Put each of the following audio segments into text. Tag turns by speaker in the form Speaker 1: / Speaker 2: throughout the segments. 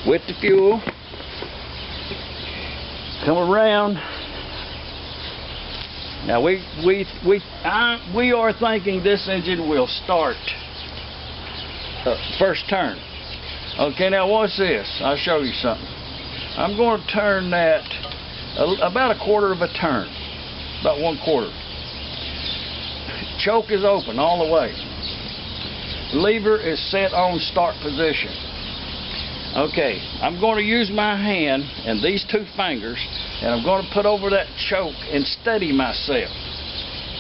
Speaker 1: with the fuel. Come around. Now we are thinking this engine will start first turn. Okay, now watch this. I'll show you something. I'm going to turn that about a quarter of a turn, about 1/4. Choke is open all the way. Lever is set on start position. Okay, I'm going to use my hand and these 2 fingers, and I'm going to put over that choke and steady myself.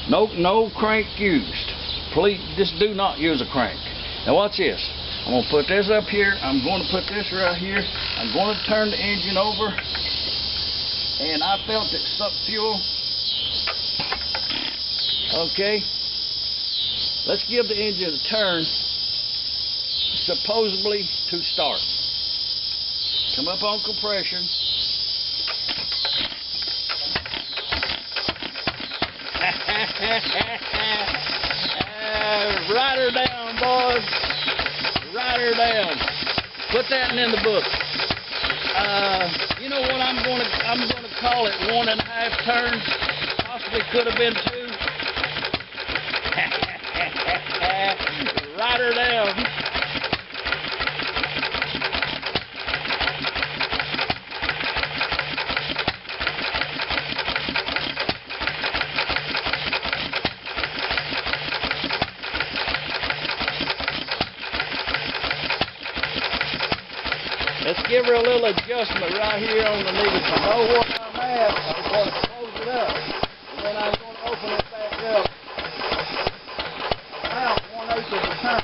Speaker 1: No crank used. Please, just do not use a crank. Now watch this. I'm going to put this up here. I'm going to put this right here. I'm going to turn the engine over, and I felt it suck fuel. Okay. Let's give the engine a turn, supposedly to start. Come up on compression. Write her down, boys. Write her down. Put that in the book. You know what I'm gonna call it 1.5 turns. Possibly could have been 2. Write her down. Let's give her a little adjustment right here on the needle. To know what I'm at, I'm going to close it up. And then I'm going to open it back up about 1/8 of the turn.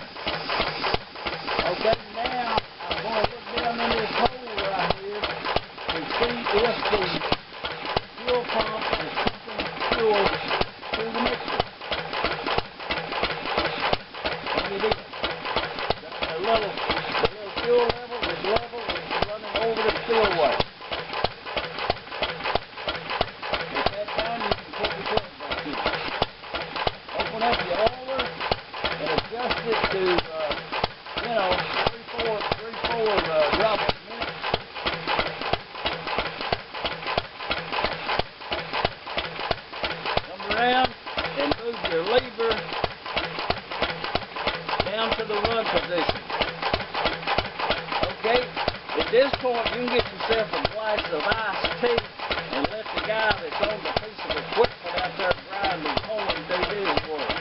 Speaker 1: Okay, now I'm going to look down in this hole right here and see if the fuel pump is pumping fuel through the mixer. And it is. The little fuel level is level. Over the spillway. At that time, you can put your foot back in. Open up your oiler and adjust it to, 3-4 drops a minute. Come around and move your lever down to the run position. Okay? At this point, you can get yourself a glass of iced tea and let the guy that's on the piece of equipment out there grinding corn do his work.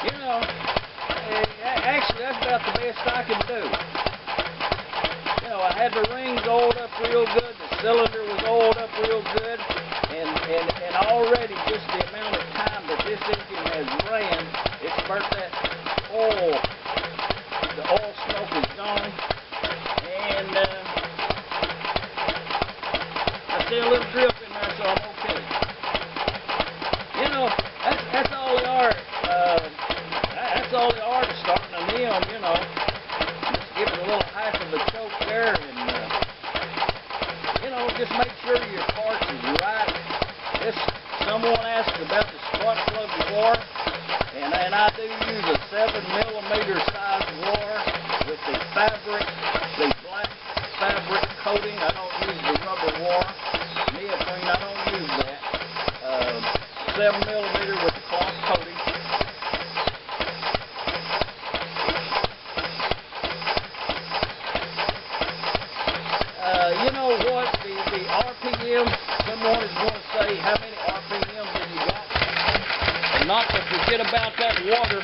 Speaker 1: You know, actually, that's about the best I can do. You know, I had the rings oiled up real good, the cylinder was oiled up real good, and already just the amount of time that this engine has ran, it's burnt that oil. The oil smoke is gone, and I see a little drip in there, so I'm okay. You know, that's all they are. That's all they are to starting a NIM. You know, just give it a little half of a choke there, and you know, just make sure your parts is right. Someone asked about the spark plug wire. And I do use a 7mm size wire with the fabric, the black fabric coating. I don't use the rubber wire. Neoprene, I don't use that. 7mm with the cloth coating. You know what? The RPM, someone is going to say, how many RPMs have you got? Not to forget about that water.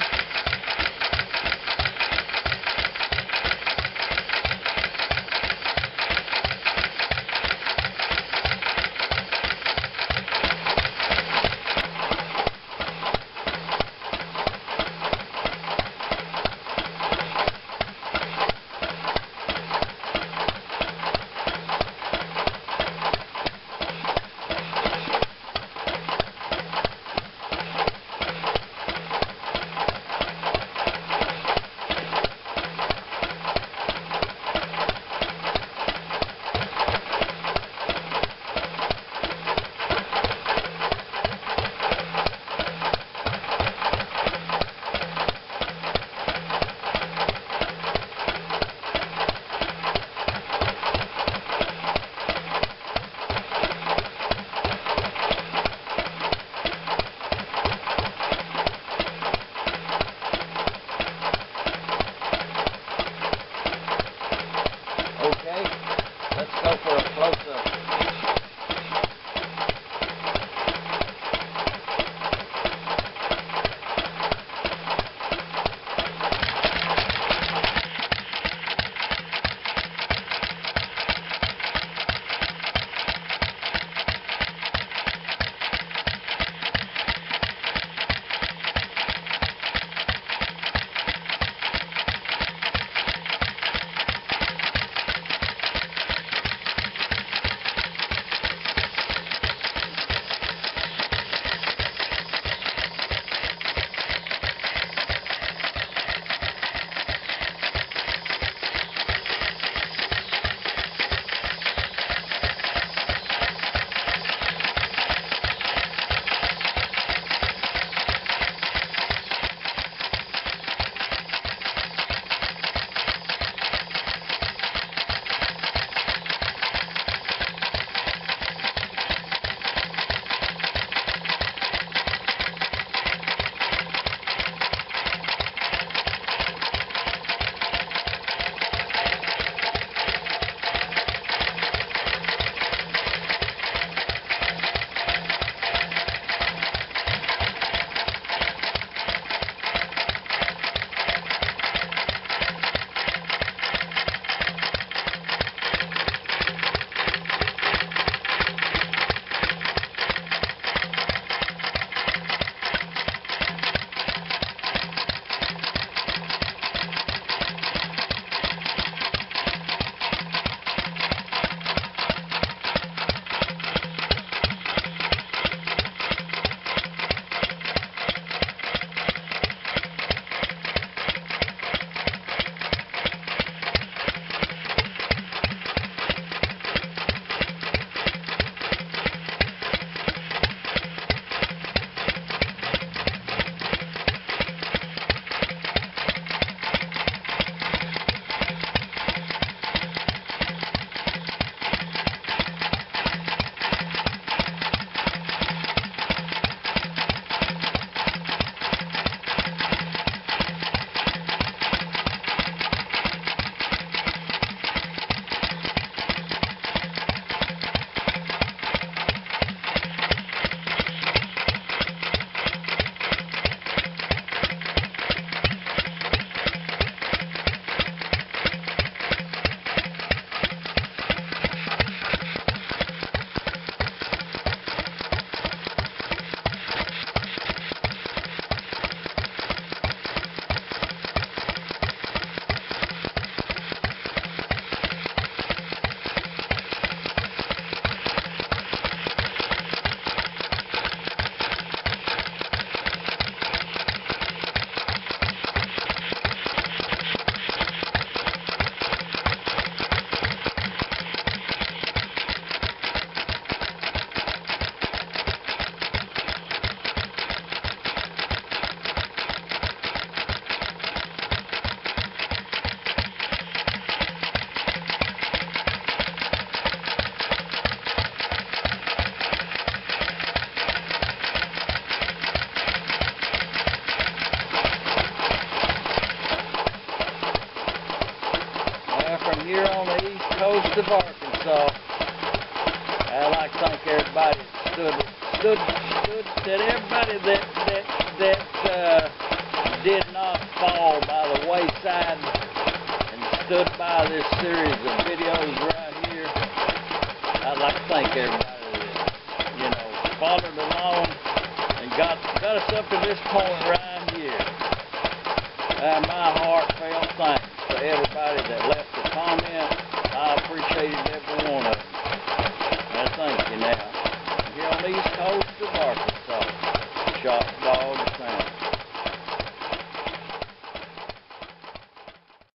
Speaker 1: and here on the east coast of Arkansas. I'd like to thank everybody that everybody that did not fall by the wayside and stood by this series of videos right here. I'd like to thank everybody that, followed along and got us up to this point right here. My heartfelt thanks to everybody that left a comment. I appreciate it